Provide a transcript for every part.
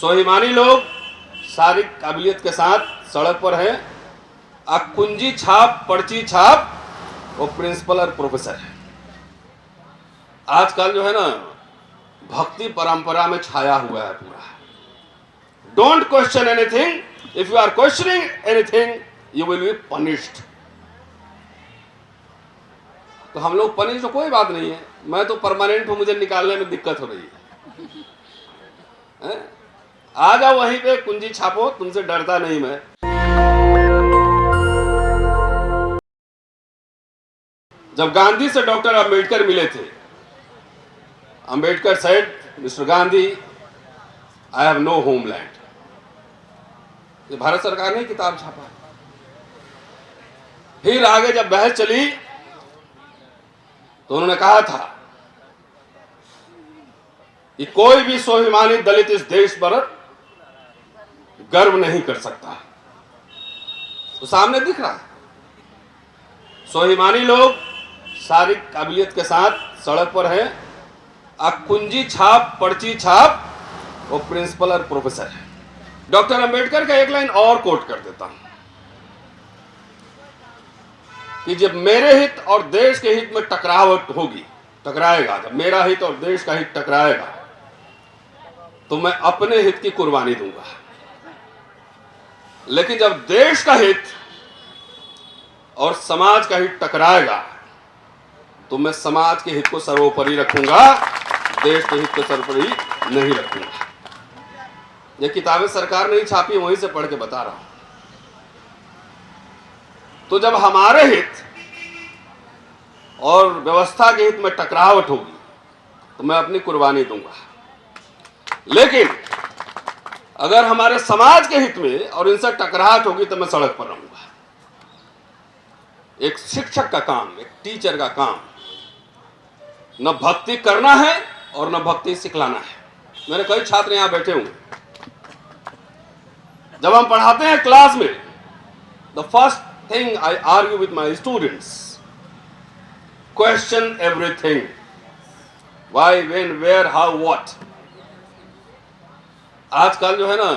स्वाभिमानी लोग सारी काबिलियत के साथ सड़क पर हैं। कुंजी छाप पर्ची छाप वो प्रिंसिपल और प्रोफेसर है। आजकल जो है ना भक्ति परंपरा में छाया हुआ है पूरा। Don't question anything, if you are questioning anything you will be punished. तो हम लोग पनिश तो कोई बात नहीं है, मैं तो परमानेंट हूं, मुझे निकालने में दिक्कत हो रही है। आ जाओ वहीं पे कुंजी छापो, तुमसे डरता नहीं मैं। जब गांधी से डॉक्टर अंबेडकर मिले थे, Ambedkar said, mister Gandhi, I have no homeland. ये भारत सरकार ने किताब छापा। फिर आगे जब बहस चली तो उन्होंने कहा था कि कोई भी स्वाभिमानी दलित इस देश पर गर्व नहीं कर सकता। तो सामने दिख रहा है, स्वाभिमानी लोग सारी काबिलियत के साथ सड़क पर हैं। कुंजी छाप पर्ची छाप वो प्रिंसिपल और प्रोफेसर है। डॉक्टर अंबेडकर का एक लाइन और कोट कर देता हूं कि जब मेरे हित और देश के हित में टकराएगा, जब मेरा हित और देश का हित टकराएगा तो मैं अपने हित की कुर्बानी दूंगा। लेकिन जब देश का हित और समाज का हित टकराएगा तो मैं समाज के हित को सर्वोपरि रखूंगा, देश के हित को सर्वोपरि नहीं रखूंगा। ये किताबें सरकार ने ही छापी, वहीं से पढ़ के बता रहा हूं। तो जब हमारे हित और व्यवस्था के हित में टकरावट होगी तो मैं अपनी कुर्बानी दूंगा। लेकिन अगर हमारे समाज के हित में और इनसे टकराहट होगी तो मैं सड़क पर रहूंगा। एक शिक्षक का काम, एक टीचर का काम न भक्ति करना है और न भक्ति सिखलाना है। मेरे कई छात्र यहां बैठे हुए, जब हम पढ़ाते हैं क्लास में, the first thing I argue with my students, question everything, why, when, where, how, what. आजकल जो है ना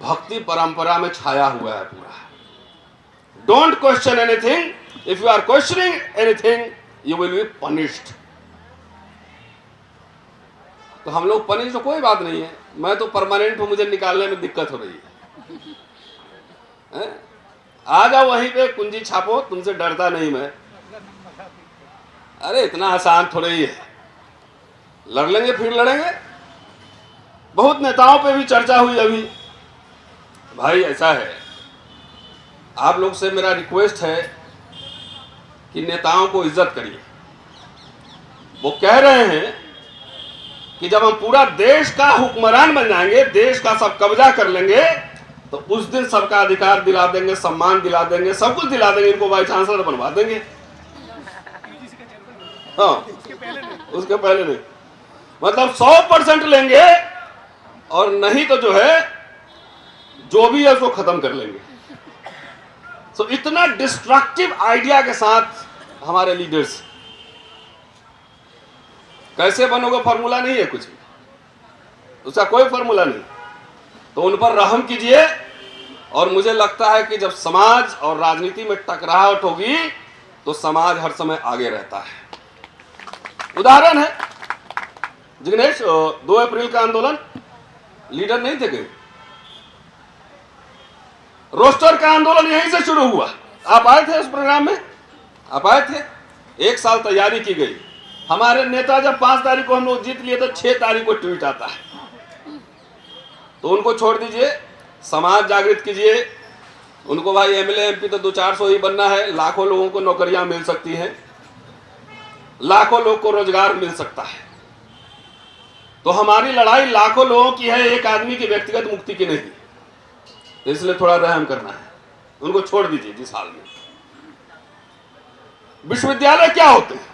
भक्ति परंपरा में छाया हुआ है पूरा। Don't question anything, if you are questioning anything you will be punished. तो हम लोग पनिश तो कोई बात नहीं है, मैं तो परमानेंट हूं, मुझे निकालने में दिक्कत हो रही है। आ जाओ वहीं पे कुंजी छापो, तुमसे डरता नहीं मैं। अरे इतना आसान थोड़ा ही है, लड़ लेंगे फिर लड़ेंगे। बहुत नेताओं पे भी चर्चा हुई अभी। भाई ऐसा है, आप लोग से मेरा रिक्वेस्ट है कि नेताओं को इज्जत करिए। वो कह रहे हैं कि जब हम पूरा देश का हुक्मरान बन जाएंगे, देश का सब कब्जा कर लेंगे, तो उस दिन सबका अधिकार दिला देंगे, सम्मान दिला देंगे, सब कुछ दिला देंगे, इनको वाइस चांसलर बनवा देंगे। हाँ, उसके पहले नहीं, मतलब 100% लेंगे और नहीं तो जो है जो भी है उसको खत्म कर लेंगे। तो इतना डिस्ट्रक्टिव आइडिया के साथ हमारे लीडर्स। कैसे बनोगे फॉर्मूला नहीं है कुछ भी, उसका कोई फॉर्मूला नहीं। तो उन पर रहम कीजिए। और मुझे लगता है कि जब समाज और राजनीति में टकराहट होगी तो समाज हर समय आगे रहता है। उदाहरण है जिग्नेश, 2 अप्रैल का आंदोलन, लीडर नहीं थे कहीं, रोस्टर का आंदोलन यहीं से शुरू हुआ। आप आए थे उस प्रोग्राम में, आप आए थे। 1 साल तैयारी की गई। हमारे नेता जब 5 तारीख को हम लोग जीत लिए तो 6 तारीख को ट्वीट आता है। तो उनको छोड़ दीजिए, समाज जागृत कीजिए उनको। भाई एमएलए एमपी तो 200-400 ही बनना है, लाखों लोगों को नौकरियां मिल सकती हैं, लाखों लोग को रोजगार मिल सकता है। तो हमारी लड़ाई लाखों लोगों की है, एक आदमी की व्यक्तिगत मुक्ति की नहीं। तो इसलिए थोड़ा रहम करना है, उनको छोड़ दीजिए जिस हाल में। विश्वविद्यालय क्या होते हैं?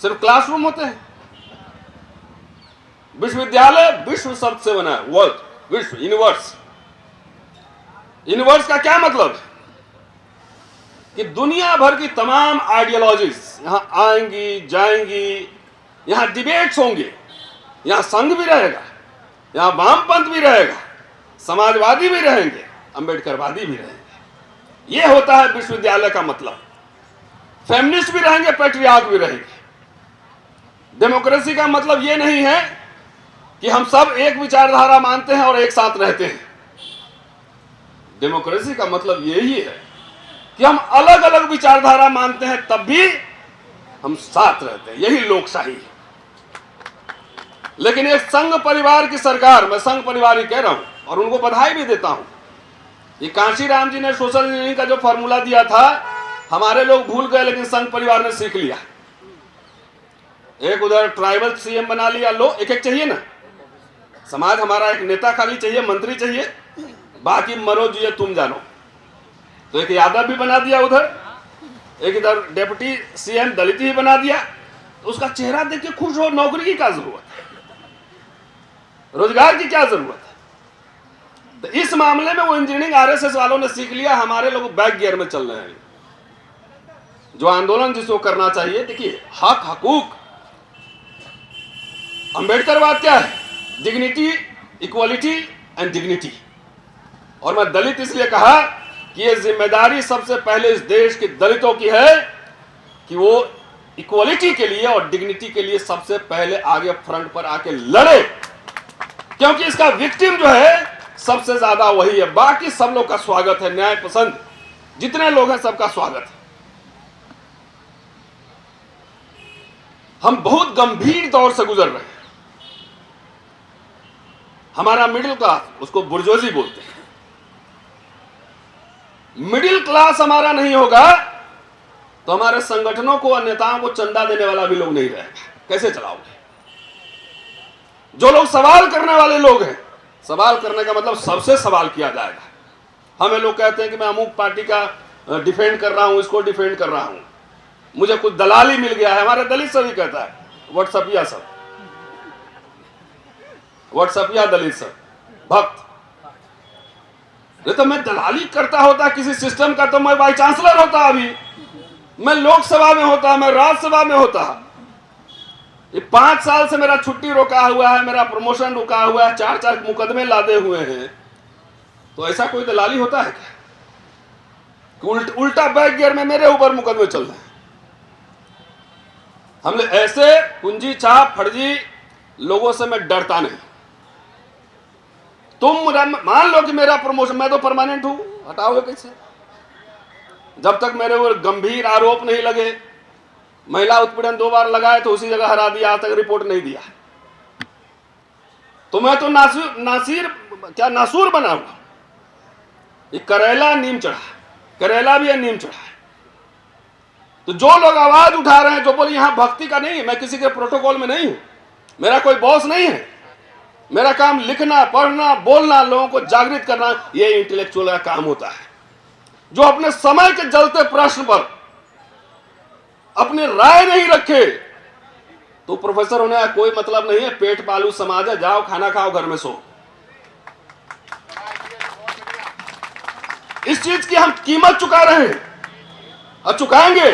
सिर्फ क्लासरूम होते हैं? विश्वविद्यालय विश्व शब्द से बना है, वर्ल्ड, विश्व, यूनिवर्स। यूनिवर्स का क्या मतलब है? कि दुनिया भर की तमाम आइडियोलॉजीज यहां आएंगी जाएंगी, यहां डिबेट्स होंगे, यहां संघ भी रहेगा, यहां वामपंथ भी रहेगा, समाजवादी भी रहेंगे, अंबेडकरवादी भी रहेंगे। यह होता है विश्वविद्यालय का मतलब। फेमिनिस्ट भी रहेंगे, पैट्रियार्क भी रहेंगे। डेमोक्रेसी का मतलब यह नहीं है कि हम सब एक विचारधारा मानते हैं और एक साथ रहते हैं। डेमोक्रेसी का मतलब यही है कि हम अलग अलग विचारधारा मानते हैं, तब भी हम साथ रहते हैं। यही लोकशाही है। लेकिन एक संघ परिवार की सरकार, मैं संघ परिवार ही कह रहा हूं और उनको बधाई भी देता हूं। ये कांशीराम जी ने सोशल इंजीनियरिंग का जो फॉर्मूला दिया था, हमारे लोग भूल गए, लेकिन संघ परिवार ने सीख लिया। एक उधर ट्राइबल सीएम बना लिया, लो एक एक चाहिए ना, समाज हमारा एक नेता खाली चाहिए, मंत्री चाहिए, बाकी मरो जिए तुम जानो। तो एक यादव भी बना दिया उधर, एक इधर डेप्यूटी सीएम दलित ही बना दिया। तो उसका चेहरा देख के खुश हो। नौकरी की क्या जरूरत है, रोजगार की क्या जरूरत है। तो इस मामले में वो इंजीनियरिंग आरएसएस वालों ने सीख लिया। हमारे लोग बैक गियर में चल रहे हैं। जो आंदोलन जिसको करना चाहिए, देखिए हक हकूक, अंबेडकरवाद क्या है, डिग्निटी, इक्वालिटी एंड डिग्निटी। और मैं दलित इसलिए कहा कि ये जिम्मेदारी सबसे पहले इस देश के दलितों की है कि वो इक्वालिटी के लिए और डिग्निटी के लिए सबसे पहले आगे फ्रंट पर आके लड़े, क्योंकि इसका विक्टिम जो है सबसे ज्यादा वही है। बाकी सब लोग का स्वागत है, न्याय पसंद जितने लोग हैं सबका स्वागत है। हम बहुत गंभीर दौर से गुजर रहे हैं। हमारा मिडिल क्लास, उसको बुर्जोजी बोलते हैं, मिडिल क्लास हमारा नहीं होगा तो हमारे संगठनों को और नेताओं को चंदा देने वाला भी लोग नहीं रहेगा। कैसे चलाओगे? जो लोग सवाल करने वाले लोग हैं, सवाल करने का मतलब सबसे सवाल किया जाएगा। हमें लोग कहते हैं कि मैं अमुक पार्टी का डिफेंड कर रहा हूं, इसको डिफेंड कर रहा हूं, मुझे कुछ दलाली मिल गया है। हमारे दलित सभी कहता है, व्हाट्सएपिया सब, व्हाट्सएपिया दलित सब भक्त। तो मैं दलाली करता होता किसी सिस्टम का तो मैं वाइस चांसलर होता, अभी मैं लोकसभा में होता, मैं राज्यसभा में होता। ये 5 साल से मेरा छुट्टी रोका हुआ है, मेरा प्रमोशन रुका हुआ है, 4 मुकदमे लादे हुए हैं। तो ऐसा कोई दलाली होता है क्या कि उल्टा बैक गियर में मेरे ऊपर मुकदमे चल रहे हैं? हमने ऐसे कुंजी छाप फर्जी लोगों से मैं डरता नहीं। तुम मान लो कि मेरा प्रमोशन, मैं तो परमानेंट हूं, हटाओगे कैसे? जब तक मेरे ऊपर गंभीर आरोप नहीं लगे, महिला उत्पीड़न 2 बार लगाए तो उसी जगह हरा दिया, आज तक रिपोर्ट नहीं दिया। तो मैं तो नासूर बना हुआ। ये करेला नीम चढ़ा, करेला भी है नीम चढ़ा है। तो जो लोग आवाज उठा रहे हैं, जो बोले यहां भक्ति का नहीं, मैं किसी के प्रोटोकॉल में नहीं हूं, मेरा कोई बॉस नहीं है, मेरा काम लिखना, पढ़ना, बोलना, लोगों को जागृत करना, ये इंटेलेक्चुअल का काम होता है। जो अपने समय के जलते प्रश्न पर अपनी राय नहीं रखे तो प्रोफेसर होने का कोई मतलब नहीं है। पेट पालू समाज है, जाओ खाना खाओ, घर में सो। इस चीज की हम कीमत चुका रहे हैं और चुकाएंगे।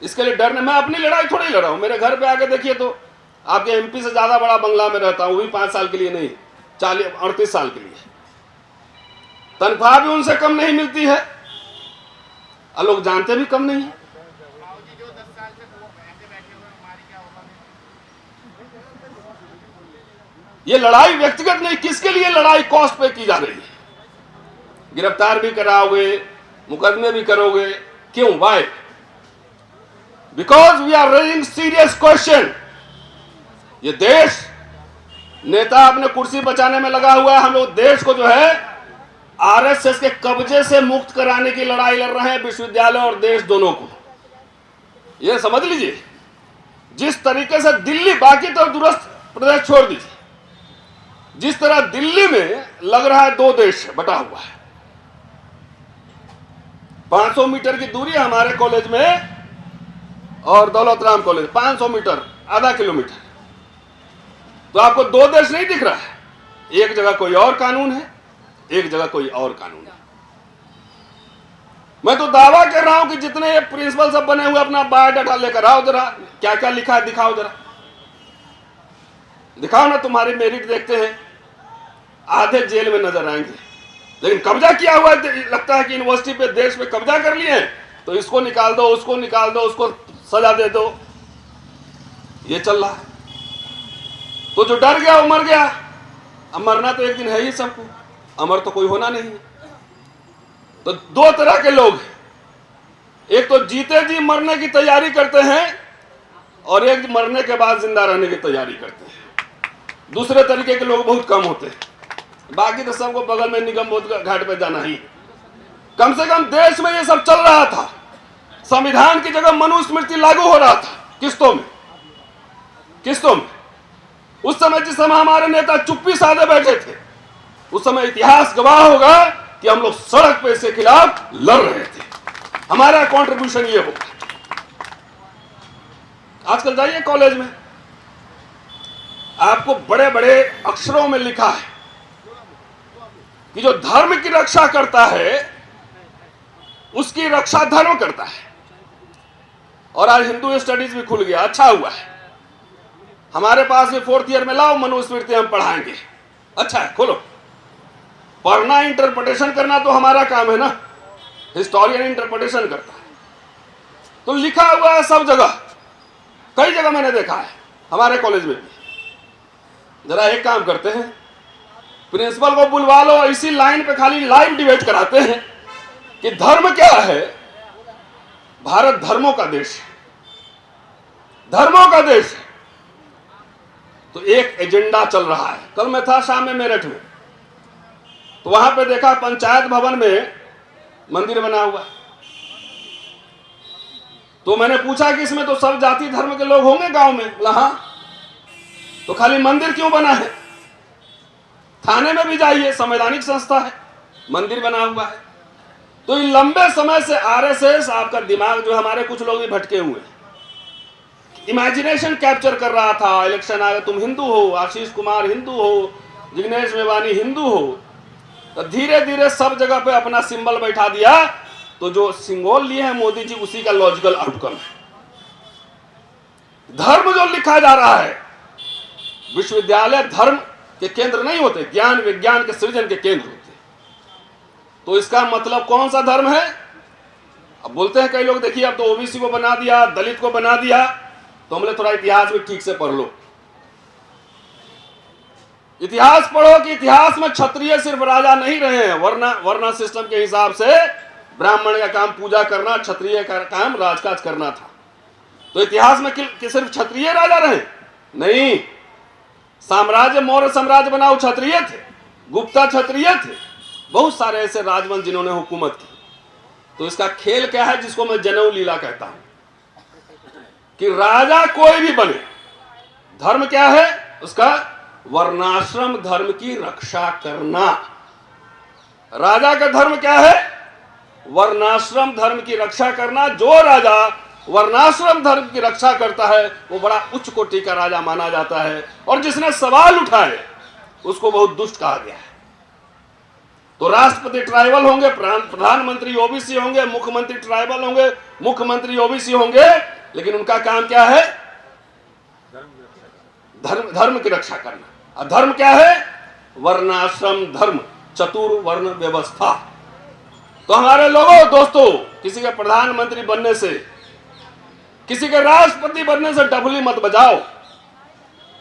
इसके लिए डरने, मैं अपनी लड़ाई थोड़ी लड़ रहा हूं। मेरे घर पे आके देखिए तो आपके एमपी से ज्यादा बड़ा बंगला में रहता हूं, वो भी 5 साल के लिए नहीं, 38 साल के लिए। तनख्वाह भी उनसे कम नहीं मिलती है और लोग जानते भी कम नहीं है। ये लड़ाई व्यक्तिगत नहीं, किसके लिए लड़ाई कॉस्ट पे की जा रही है? गिरफ्तार भी कराओगे, मुकदमे भी करोगे, क्यों? Why? Because we are raising serious question. ये देश, नेता अपने कुर्सी बचाने में लगा हुआ है, हम लोग देश को जो है आरएसएस के कब्जे से मुक्त कराने की लड़ाई लड़ रहे हैं, विश्वविद्यालय और देश दोनों को। ये समझ लीजिए, जिस तरीके से दिल्ली, बाकी तो दूरस्थ प्रदेश छोड़ दीजिए, जिस तरह दिल्ली में लग रहा है 2 देश बटा हुआ है। 500 मीटर की दूरी है हमारे कॉलेज में और दौलत राम कॉलेज, 500 मीटर, आधा किलोमीटर। तो आपको 2 देश नहीं दिख रहा है? एक जगह कोई और कानून है, एक जगह कोई और कानून है। मैं तो दावा कर रहा हूं कि जितने ये प्रिंसिपल सब बने हुए, अपना बायोडाटा लेकर आओ, जरा क्या क्या लिखा है दिखाओ, जरा दिखाओ ना, तुम्हारी मेरिट देखते हैं। आधे जेल में नजर आएंगे। लेकिन कब्जा किया हुआ लगता है कि यूनिवर्सिटी पे, देश पे कब्जा कर लिए, तो इसको निकाल दो, उसको निकाल दो, उसको सजा दे दो, ये चल रहा है। तो जो डर गया वो मर गया। अब मरना तो एक दिन है ही सबको, अमर तो कोई होना नहीं। तो दो तरह के लोग हैं, एक तो जीते जी मरने की तैयारी करते हैं और एक मरने के बाद जिंदा रहने की तैयारी करते हैं। दूसरे तरीके के लोग बहुत कम होते हैं। बाकी तो सबको बगल में निगम बोध घाट पे जाना ही। कम से कम देश में ये सब चल रहा था, संविधान की जगह मनुस्मृति लागू हो रहा था किस्तों में। उस समय जिस समय हमारे नेता चुप्पी साधे बैठे थे, उस समय इतिहास गवाह होगा कि हम लोग सड़क पे इसके खिलाफ लड़ रहे थे। हमारा कंट्रीब्यूशन ये होगा। आजकल जाइए कॉलेज में, आपको बड़े बड़े अक्षरों में लिखा है कि जो धर्म की रक्षा करता है उसकी रक्षा धर्म करता है। और आज हिंदू स्टडीज भी खुल गया, अच्छा हुआ है। हमारे पास भी 4th ईयर में लाओ, मनुस्मृति हम पढ़ाएंगे। अच्छा है, खोलो। पढ़ना, इंटरप्रिटेशन करना तो हमारा काम है ना, हिस्टोरियन इंटरप्रिटेशन करता है। तो लिखा हुआ है सब जगह, कई जगह मैंने देखा है, हमारे कॉलेज में भी। जरा एक काम करते हैं, प्रिंसिपल को बुलवा लो, इसी लाइन पे खाली लाइव डिबेट कराते हैं कि धर्म क्या है। भारत धर्मों का देश है, धर्मों का देश है। तो एक एजेंडा चल रहा है। कल मैं था शाम में मेरठ में, तो वहां पे देखा पंचायत भवन में मंदिर बना हुआ। तो मैंने पूछा कि इसमें तो सब जाति धर्म के लोग होंगे गांव में? बोला हाँ। तो खाली मंदिर क्यों बना है? थाने में भी जाइए, संवैधानिक संस्था है, मंदिर बना हुआ है। तो इन लंबे समय से आरएसएस, आपका दिमाग जो हमारे कुछ लोग भी भटके हुए हैं, इमेजिनेशन कैप्चर कर रहा था। इलेक्शन आया, तुम हिंदू हो, आशीष कुमार हिंदू हो, जिग्नेश मेवानी हिंदू हो, तो धीरे धीरे सब जगह पे अपना सिंबल बैठा दिया। तो जो सिंबल लिए हैं मोदी जी, उसी का लॉजिकल आउटकम है। धर्म जो लिखा जा रहा है, विश्वविद्यालय धर्म के केंद्र नहीं होते, ज्ञान विज्ञान के सृजन के केंद्र होते। तो इसका मतलब कौन सा धर्म है? अब बोलते हैं कई लोग, देखिए अब तो ओबीसी को बना दिया, दलित को बना दिया। तो हमने थोड़ा इतिहास भी ठीक से पढ़ लो। इतिहास पढ़ो कि इतिहास में क्षत्रिय सिर्फ राजा नहीं रहे हैं, वरना सिस्टम के हिसाब से ब्राह्मण का काम पूजा करना, क्षत्रिय का काम राजकाज करना था। तो इतिहास में सिर्फ क्षत्रिय राजा रहे? नहीं। साम्राज्य, मौर्य साम्राज्य बनाओ, क्षत्रिय थे, गुप्ता क्षत्रिय थे, बहुत सारे ऐसे राजवंश जिन्होंने हुकूमत की। तो इसका खेल क्या है, जिसको मैं जनेऊ लीला कहता हूं, कि राजा कोई भी बने, धर्म क्या है उसका? वर्णाश्रम धर्म की रक्षा करना। राजा का धर्म क्या है? वर्णाश्रम धर्म की रक्षा करना। जो राजा वर्णाश्रम धर्म की रक्षा करता है वो बड़ा उच्च कोटि का राजा माना जाता है, और जिसने सवाल उठाए उसको बहुत दुष्ट कहा गया है। तो राष्ट्रपति ट्राइबल होंगे, प्रधानमंत्री ओबीसी होंगे, मुख्यमंत्री ट्राइबल होंगे, मुख्यमंत्री ओबीसी होंगे, लेकिन उनका काम क्या है? धर्म की रक्षा करना। और धर्म क्या है? वर्णाश्रम धर्म, चतुर्वर्ण व्यवस्था। तो हमारे लोगों, दोस्तों, किसी के प्रधानमंत्री बनने से, किसी के राष्ट्रपति बनने से डफली मत बजाओ।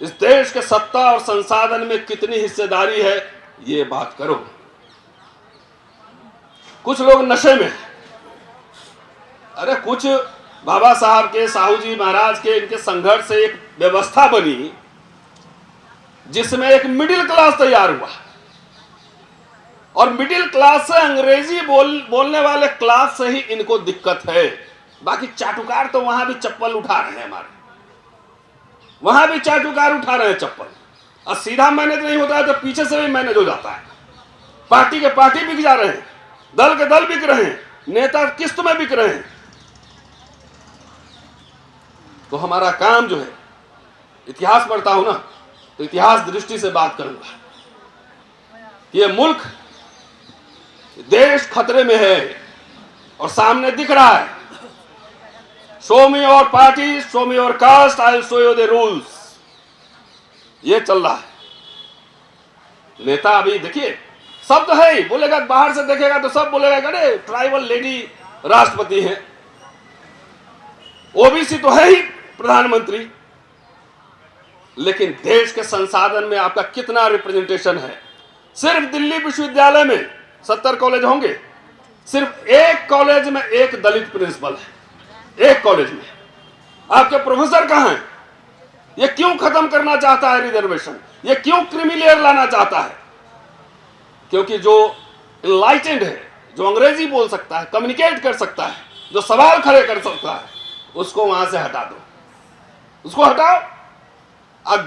इस देश के सत्ता और संसाधन में कितनी हिस्सेदारी है ये बात करो। कुछ लोग नशे में, अरे कुछ बाबा साहब के, साहू जी महाराज के, इनके संघर्ष से एक व्यवस्था बनी जिसमें एक मिडिल क्लास तैयार हुआ, और मिडिल क्लास से अंग्रेजी बोलने वाले क्लास से ही इनको दिक्कत है। बाकी चाटुकार तो वहां भी चप्पल उठा रहे हैं, हमारे वहां भी चाटुकार उठा रहे हैं चप्पल, और सीधा मैनेज नहीं होता है तो पीछे से भी मैनेज हो जाता है। पार्टी के पार्टी बिक जा रहे हैं, दल के दल बिक रहे हैं, नेता किस्त में बिक रहे हैं। तो हमारा काम जो है, इतिहास पढ़ता हूं ना, तो इतिहास दृष्टि से बात करूंगा। ये मुल्क, देश खतरे में है और सामने दिख रहा है। Show me your party, show me your cast, I will show you the rules. ये चल रहा है। नेता अभी देखिए, सब तो है ही, बोलेगा बाहर से देखेगा तो सब बोलेगा अरे ट्राइबल लेडी राष्ट्रपति है, ओबीसी तो है ही प्रधानमंत्री। लेकिन देश के संसाधन में आपका कितना रिप्रेजेंटेशन है? सिर्फ दिल्ली विश्वविद्यालय में 70 कॉलेज होंगे, सिर्फ एक कॉलेज में एक दलित प्रिंसिपल है, एक कॉलेज में। आपके प्रोफेसर कहां हैं? ये क्यों खत्म करना चाहता है रिजर्वेशन? ये क्यों क्रीमी लेयर लाना चाहता है? क्योंकि जो इनलाइटेंड है, जो अंग्रेजी बोल सकता है, कम्युनिकेट कर सकता है, जो सवाल खड़े कर सकता है, उसको वहां से हटा दो, उसको हटाओ।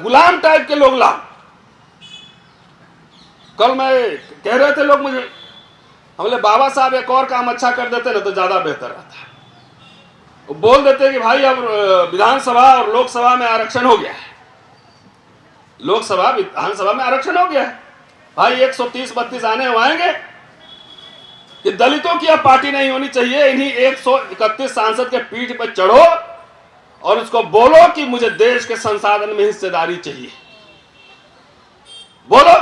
गुलाम टाइप के लोग लाओ। कल मैं कह रहे थे लोग मुझे, हमने बाबा साहब एक और काम अच्छा कर देते ना तो ज्यादा बेहतर रहता। वो बोल देते कि भाई अब विधानसभा और लोकसभा में आरक्षण हो गया है, लोकसभा विधानसभा में आरक्षण हो गया है भाई, 130-32 आने आएंगे। कि दलितों की अब पार्टी नहीं होनी चाहिए, इन्हीं 131 सांसद के पीठ पर चढ़ो और उसको बोलो कि मुझे देश के संसाधन में हिस्सेदारी चाहिए। बोलो,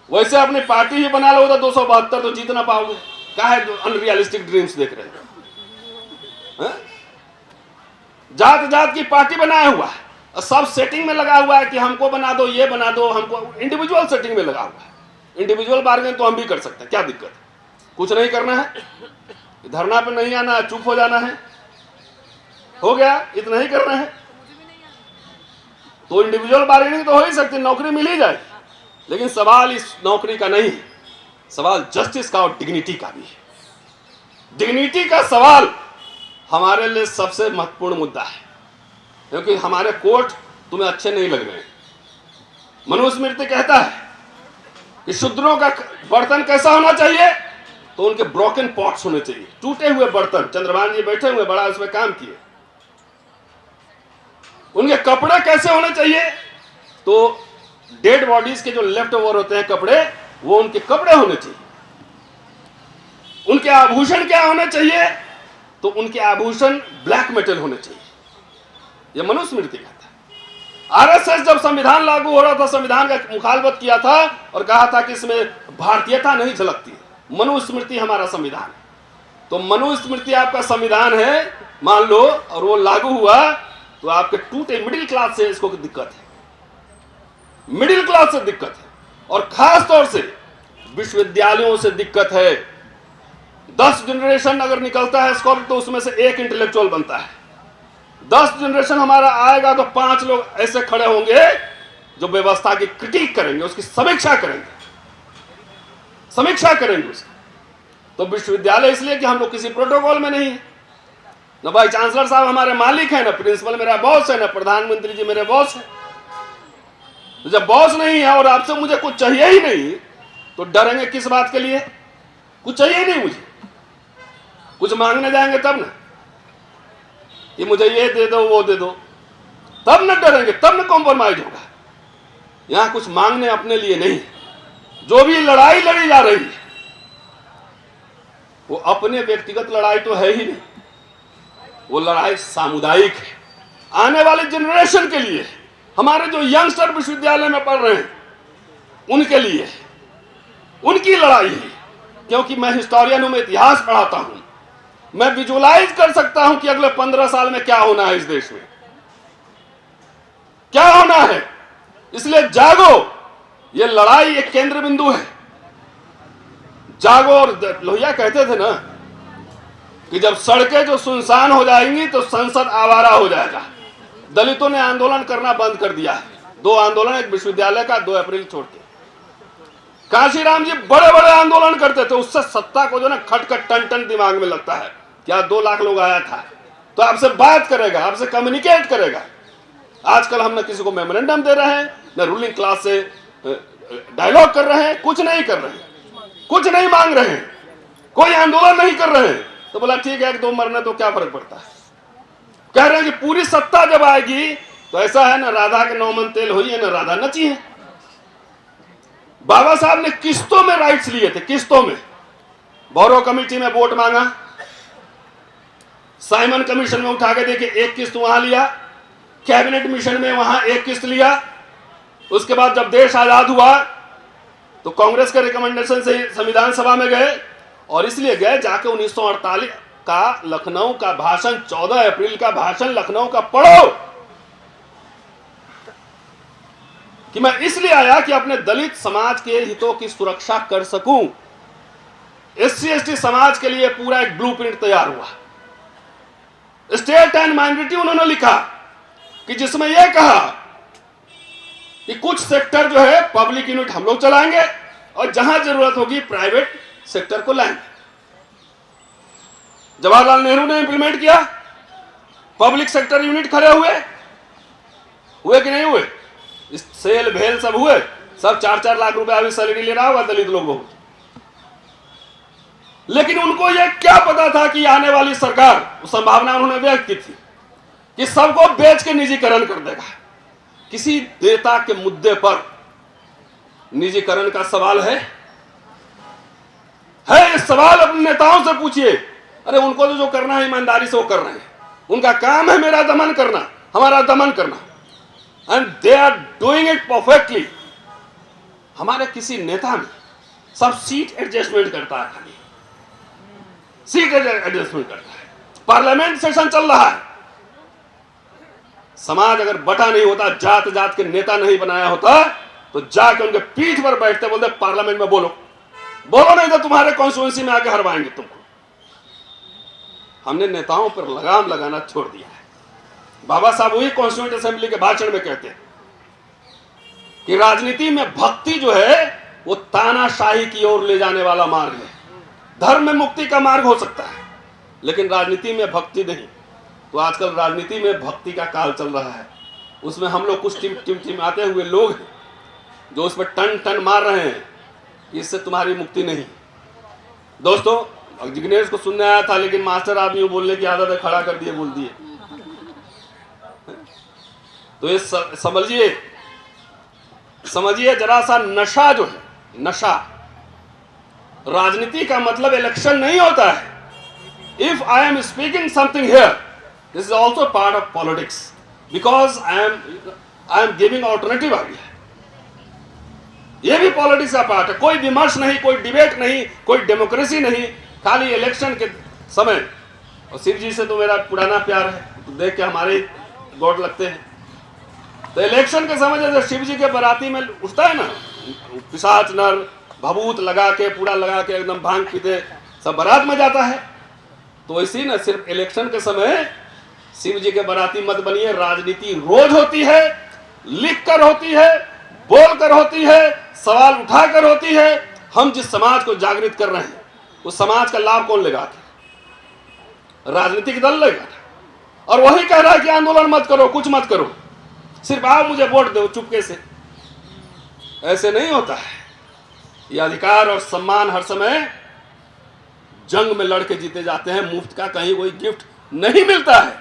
वैसे अपनी पार्टी ही बना लो तो 272 तो जीत ना पाओगे। क्या है जो अनरियलिस्टिक ड्रीम्स देख रहे हैं? जात जात की पार्टी बनाया हुआ है, सब सेटिंग में लगा हुआ है कि हमको बना दो, ये बना दो, हमको इंडिविजुअल सेटिंग में लगा हुआ है। इंडिविजुअल बार्गेन तो हम भी कर सकते हैं, क्या दिक्कत है? कुछ नहीं करना है, धरना पे नहीं आना है, चुप हो जाना है, हो गया, इतना ही करना है। तो इंडिविजुअल बार्गेनिंग तो हो ही सकती, नौकरी मिल ही जाए। लेकिन सवाल इस नौकरी का नहीं है, सवाल जस्टिस का और डिग्निटी का भी है। डिग्निटी का सवाल हमारे लिए सबसे महत्वपूर्ण मुद्दा है, क्योंकि हमारे कोर्ट तुम्हें अच्छे नहीं लग रहे। मनुस्मृति कहता है कि शूद्रों का बर्तन कैसा होना चाहिए, तो उनके ब्रोकन पॉट्स होने चाहिए, टूटे हुए बर्तन। चंद्रभान जी बैठे हुए, बड़ा उसमें काम किए। उनके कपड़े कैसे होने चाहिए, तो डेड बॉडीज के जो लेफ्ट ओवर होते हैं कपड़े, वो उनके कपड़े होने चाहिए। उनके आभूषण क्या होने चाहिए, तो उनके आभूषण ब्लैक मेटल होने चाहिए। यह मनुस्मृति कहता है। आरएसएस जब संविधान लागू हो रहा था, संविधान का मुखालफत किया था और कहा था कि इसमें भारतीयता नहीं झलकती। मनुस्मृति हमारा संविधान है, तो मनुस्मृति आपका संविधान है मान लो, और वो लागू हुआ तो आपके टूटे मिडिल क्लास से इसको दिक्कत है, मिडिल क्लास से दिक्कत है, और खास तौर से विश्वविद्यालयों से दिक्कत है। 10 जनरेशन अगर निकलता है स्कॉलर तो उसमें से एक इंटेलेक्चुअल बनता है। 10 जनरेशन हमारा आएगा तो 5 लोग ऐसे खड़े होंगे जो व्यवस्था की क्रिटिक करेंगे, उसकी समीक्षा करेंगे, समीक्षा करेंगे उसकी। तो विश्वविद्यालय इसलिए कि हम लोग किसी प्रोटोकॉल में नहीं है, ना भाई चांसलर साहब हमारे मालिक है, ना प्रिंसिपल मेरा बॉस है, ना प्रधानमंत्री जी मेरे बॉस है। तो जब बॉस नहीं है और आपसे मुझे कुछ चाहिए ही नहीं, तो डरेंगे किस बात के लिए? कुछ चाहिए ही नहीं मुझे, कुछ मांगने जाएंगे तब ना कि मुझे ये दे दो वो दे दो, तब न डरेंगे, तब न कॉम्प्रोमाइज होगा। यहां कुछ मांगने अपने लिए नहीं। जो भी लड़ाई लड़ी जा रही है वो अपने व्यक्तिगत लड़ाई तो है ही नहीं, वो लड़ाई सामुदायिक है, आने वाले जनरेशन के लिए, हमारे जो यंगस्टर विश्वविद्यालय में पढ़ रहे हैं उनके लिए, उनकी लड़ाई है। क्योंकि मैं हिस्टोरियन हूं, मैं इतिहास पढ़ाता हूं, मैं विजुअलाइज कर सकता हूं कि अगले 15 साल में क्या होना है, इस देश में क्या होना है। इसलिए जागो, ये लड़ाई एक केंद्र बिंदु है, जागो। और लोहिया कहते थे ना कि जब सड़कें जो सुनसान हो जाएंगी तो संसद आवारा हो जाएगा। दलितों ने आंदोलन करना बंद कर दिया है, 2 आंदोलन, एक विश्वविद्यालय का 2 अप्रैल छोड़ के। कांशीराम जी बड़े बड़े आंदोलन करते थे, उससे सत्ता को जो ना खटखट टन टन दिमाग में लगता है। क्या 2 लाख लोग आया था तो आपसे बात करेगा, आपसे कम्युनिकेट करेगा। आजकल हम न किसी को मेमोरेंडम दे रहे हैं, न रूलिंग क्लास से डायलॉग कर रहे हैं, कुछ नहीं कर रहे हैं, कुछ नहीं मांग रहे हैं, कोई आंदोलन नहीं कर रहे हैं। तो बोला ठीक है, 2 मरने तो क्या फर्क पड़ता है। कह रहे हैं कि पूरी सत्ता जब आएगी तो ऐसा है ना, राधा के 9 मन तेल हुई है, ना राधा नची है। बाबा साहब ने किस्तों में राइट्स लिए थे, किस्तों में। बोरो कमेटी में वोट मांगा, साइमन कमीशन में उठा के देखे, 1 किस्त वहां लिया, कैबिनेट मिशन में वहां 1 किस्त लिया। उसके बाद जब देश आजाद हुआ तो कांग्रेस के रिकमेंडेशन से संविधान सभा में गए, और इसलिए गए जाके 1948 का लखनऊ का भाषण, 14 अप्रैल का भाषण लखनऊ का पढ़ो, कि मैं इसलिए आया कि अपने दलित समाज के हितों की सुरक्षा कर सकूं। SC ST समाज के लिए पूरा एक ब्लूप्रिंट तैयार हुआ। स्टेट एंड माइनॉरिटी उन्होंने लिखा कि जिसमें यह कहा कि कुछ सेक्टर जो है पब्लिक यूनिट हम लोग चलाएंगे और जहां जरूरत होगी प्राइवेट सेक्टर को लाएंगे। जवाहरलाल नेहरू ने इंप्लीमेंट किया, पब्लिक सेक्टर यूनिट खड़े हुए कि नहीं हुए? सेल भेल सब हुए, सब 4-4 लाख रुपए अभी सैलरी ले रहा होगा दलित लोगों को। लेकिन उनको यह क्या पता था कि आने वाली सरकार, संभावना उन्होंने व्यक्त की थी कि सबको बेच के निजीकरण कर देगा। किसी देयता के मुद्दे पर निजीकरण का सवाल है इस सवाल अपने नेताओं से पूछिए। अरे उनको तो जो करना है ईमानदारी से वो कर रहे हैं, उनका काम है मेरा दमन करना, हमारा दमन करना, and they are doing it perfectly. हमारे किसी नेता में सब सीट एडजस्टमेंट करता है, खाली सीट एडजस्टमेंट करता है। पार्लियामेंट सेशन चल रहा है, समाज अगर बटा नहीं होता, जात जात के नेता नहीं बनाया होता, तो जाके उनके पीठ पर बैठते बोलते पार्लियामेंट में बोलो नहीं तो तुम्हारे कॉन्स्टिट्यूएंसी में आके हरवाएंगे तुमको। हमने नेताओं पर लगाम लगाना छोड़ दिया है। बाबा साहब वही कॉन्स्टिट्यूएंट असेंबली के भाषण में कहते हैं कि राजनीति में भक्ति जो है वो तानाशाही की ओर ले जाने वाला मार्ग है। धर्म में मुक्ति का मार्ग हो सकता है, लेकिन राजनीति में भक्ति नहीं। तो आजकल राजनीति में भक्ति का काल चल रहा है, उसमें हम लोग कुछ टिमटिमाते हुए लोग हैं जो उस पर टन टन मार रहे हैं, इससे तुम्हारी मुक्ति नहीं। दोस्तों, जिग्नेश को सुनने आया था, लेकिन मास्टर आदमी बोलने की आदत है, खड़ा कर दिए, बोल दिए। तो ये समझिए जरा सा, नशा जो है, नशा, राजनीति का मतलब इलेक्शन नहीं होता है। If I am speaking something here, this is also part of politics, because I am giving alternative idea. ये भी पॉलिटिक्स का पार्ट है। कोई विमर्श नहीं, कोई डिबेट नहीं, कोई डेमोक्रेसी नहीं, खाली इलेक्शन के समय। और शिव जी से तो मेरा पुराना प्यार है, तो देख के हमारे गॉड लगते हैं। तो इलेक्शन के समय जैसे शिव जी के बाराती में उठता है ना, पिशाच नर भभूत लगा के, पूरा लगा के, एकदम भांग पीते सब बारात में जाता है, तो ऐसी ना सिर्फ इलेक्शन के समय शिव जी के बाराती मत बनिए। राजनीति रोज होती है, लिख कर होती है, बोल कर होती है, सवाल उठाकर होती है। हम जिस समाज को जागृत कर रहे हैं उस समाज का लाभ कौन लेगा? राजनीतिक दल लेगा। और वही कह रहा है कि आंदोलन मत करो, कुछ मत करो, सिर्फ आओ मुझे वोट दो चुपके से। ऐसे नहीं होता है। ये अधिकार और सम्मान हर समय जंग में लड़के जीते जाते हैं, मुफ्त का कहीं कोई गिफ्ट नहीं मिलता है।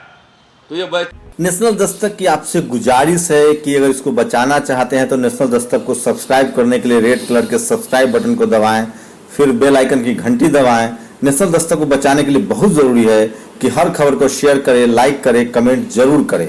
तो ये नेशनल दस्तक की आपसे गुजारिश है कि अगर इसको बचाना चाहते हैं तो नेशनल दस्तक को सब्सक्राइब करने के लिए रेड कलर के सब्सक्राइब बटन को दबाएं, फिर बेल आइकन की घंटी दबाएं। नेशनल दस्तक को बचाने के लिए बहुत जरूरी है कि हर खबर को शेयर करें, लाइक करें, कमेंट जरूर करें।